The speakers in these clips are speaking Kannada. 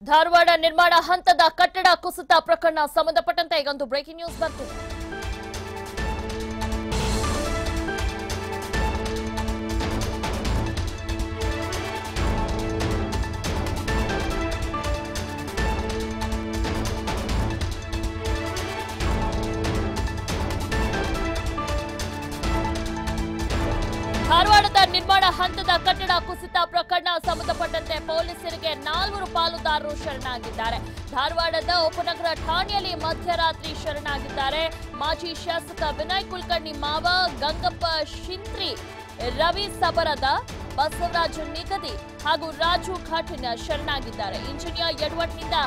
ಧಾರವಾಡ ನಿರ್ಮಾಣ ಹಂತದ ಕಟ್ಟಡ ಕುಸಿತ ಪ್ರಕರಣ ಸಂಬಂಧಪಟ್ಟಂತೆ ಈಗೊಂದು ಬ್ರೇಕಿಂಗ್ ನ್ಯೂಸ್ ಬರ್ತಿದೆ. ಧಾರವಾಡದ ನಿರ್ಮಾಣ ಹಂತದ ಕಟ್ಟಡ ಕುಸಿತ ಪ್ರಕರಣ ಸಂಬಂಧಪಟ್ಟಂತೆ ಪೊಲೀಸರಿಗೆ 4 ಪಾಲುದಾರರು ಶರಣಾಗಿದ್ದಾರೆ. ಧಾರವಾಡದ ಉಪನಗರ ಠಾಣೆಯಲ್ಲಿ ಮಧ್ಯರಾತ್ರಿ ಶರಣಾಗಿದ್ದಾರೆ. ಮಾಜಿ ಶಾಸಕ ವಿನಯ್ ಕುಲಕರ್ಣಿ ಮಾವ, ಗಂಗಪ್ಪ ಶಿಂತ್ರಿ, ರವಿ ಸಬರದ, ಬಸವರಾಜ ನಿಗದಿ ಹಾಗೂ ರಾಜು ಖಾಟಿನ ಶರಣಾಗಿದ್ದಾರೆ. ಇಂಜಿನಿಯರ್ ಎಡವಟ್ನಿಂದ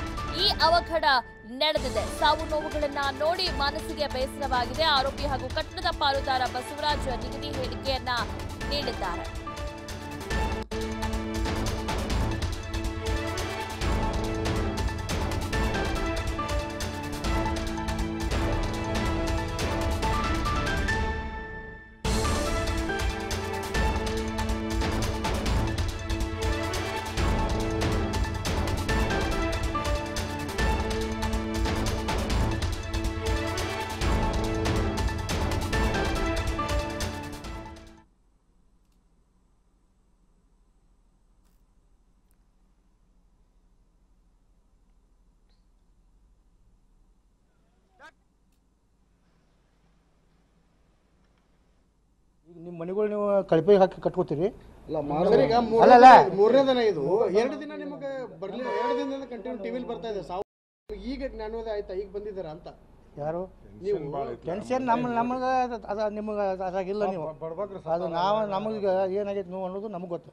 ಈ ಅವಘಡ ನಡೆದಿದೆ. ಸಾವು ನೋವುಗಳನ್ನ ನೋಡಿ ಮನಸ್ಸಿಗೆ ಬೇಸರವಾಗಿದೆ. ಆರೋಪಿ ಹಾಗೂ ಕಟ್ಟಡದ ಪಾಲುದಾರ ಬಸವರಾಜ ನಿಗದಿ ಹೇಳಿಕೆಯನ್ನ ನೀಡಿದ್ದಾರೆ. ನಿಮ್ಮ ಮನೆಗಳು ನೀವು ಕಳಪೆ ಹಾಕಿ ಕಟ್ಕೋತೀರಿ. ಮೂರನೇ ದಿನ ಇದು 2 ದಿನ ನಿಮಗೆ ಬರ್ಲಿಲ್ಲ. 2 ದಿನದಿಂದ ಕಂಟಿನ್ಯೂ ಟಿವಿಲಿ ಬರ್ತಾ ಇದೆ ಸಾವು. ಈಗ ಜ್ಞಾನೋದಯ ಆಯ್ತಾ, ಈಗ ಬಂದಿದ್ದೀರಾ ಅಂತ? ಯಾರು ನೀವು ಟೆನ್ಷನ್ ನಮಗೆ ಅದ ನಿಮಗೆ ಅದಾಗಿಲ್ಲ. ನೀವು ಅದು ನಾವು ನಮಗೆ ಏನಾಗೈತೆ ನೋವು ಅನ್ನೋದು ನಮಗೆ ಗೊತ್ತು.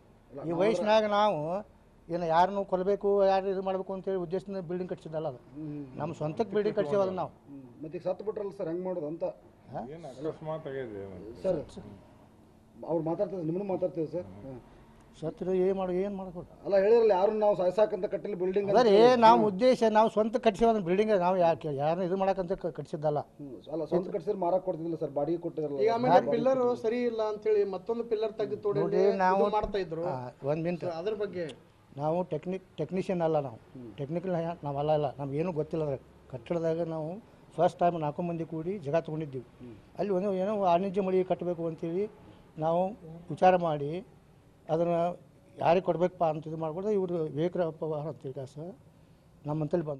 ಈ ವಯಸ್ಸಿನಾಗ ನಾವು ಏನು ಯಾರನ್ನು ಕೊಲ್ಲಬೇಕು, ಯಾರು ಇದು ಮಾಡಬೇಕು ಅಂತೇಳಿ ಉದ್ದೇಶದಿಂದ ಬಿಲ್ಡಿಂಗ್ ಕಟ್ಸಿದ್ದಲ್ಲ. ಅದು ನಮ್ಮ ಸ್ವಂತಕ್ಕೆ ಬಿಲ್ಡಿಂಗ್ ಕಟ್ಸಿವಲ್ಲ ನಾವು. ಮತ್ತೆ ಸತ್ತು ಬಿಟ್ರಲ್ಲ ಸರ್, ಹೆಂಗೆ ಮಾಡೋದು ಅಂತ ಸರ್ ಅವ್ರು ಮಾತಾಡ್ತಿದ್ರು, ನಿಮ್ಮನ್ನು ಮಾತಾಡ್ತೀವಿ ಸರ್. ಸತ್ರ ಏನು ಮಾಡ್ಕೊಡ್ರಿ ಅಲ್ಲ ಹೇಳಿರಲ್ಲ, ಯಾರು ನಾವು ಸಾಯ್ಸಾಕಂತ ಕಟ್ಟಿಲ್ಲ ಬಿಲ್ಡಿಂಗ್ ಅದೇ ರೀ. ನಾವು ಉದ್ದೇಶ ನಾವು ಸ್ವಂತ ಕಟ್ಸಿವ ಬಿಲ್ಡಿಂಗ್ ನಾವು ಯಾರನ್ನ ಇದು ಮಾಡಕ್ಕಂತ ಕಟ್ಸಿದ್ದಲ್ಲ. ಅಲ್ಲ, ಸ್ವಂತ ಕಟ್ಸಿದ್ರೆ ಮಾರಕ್ಕೆ ಕೊಡ್ತಿದ್ದಿಲ್ಲ ಸರ್, ಬಾಡಿಗೆ ಕೊಟ್ಟಿದ್ರಲ್ಲ. ಈಗ ಆಮೇಲೆ ಪಿಲ್ಲರ್ ಸರಿ ಇಲ್ಲ ಅಂತೇಳಿ ಮತ್ತೊಂದು ಪಿಲ್ಲರ್ ತೆಗೆದು ತೋಡಿ ನಾವು ಮಾಡ್ತಾ ಇದ್ರು. ಒಂದು ಮಿನಿಟ್, ಅದ್ರ ಬಗ್ಗೆ ನಾವು ಟೆಕ್ನಿಷಿಯನ್ ಅಲ್ಲ. ನಾವು ಟೆಕ್ನಿಕಲ್ ನಾವು ಅಲ್ಲ. ನಮಗೇನು ಗೊತ್ತಿಲ್ಲ. ಅದ್ರ ಕಟ್ಟಡದಾಗ ನಾವು ಫಸ್ಟ್ ಟೈಮ್ 4 ಮಂದಿ ಕೂಡಿ ಜಾಗ ತೊಗೊಂಡಿದ್ದೀವಿ. ಅಲ್ಲಿ ಏನೋ ವಾಣಿಜ್ಯ ಮಳಿ ಕಟ್ಟಬೇಕು ಅಂತೇಳಿ ನಾವು ವಿಚಾರ ಮಾಡಿ ಅದನ್ನು ಯಾರಿಗೆ ಕೊಡಬೇಕಪ್ಪ ಅಂತ ಇದು ಮಾಡ್ಕೊಂಡು ಇವರು ವಿವೇಕರಪ್ಪ ಅಂತೇಳಿ ಸರ್ ನಮ್ಮಂತಲ್ಲಿ ಬಂದು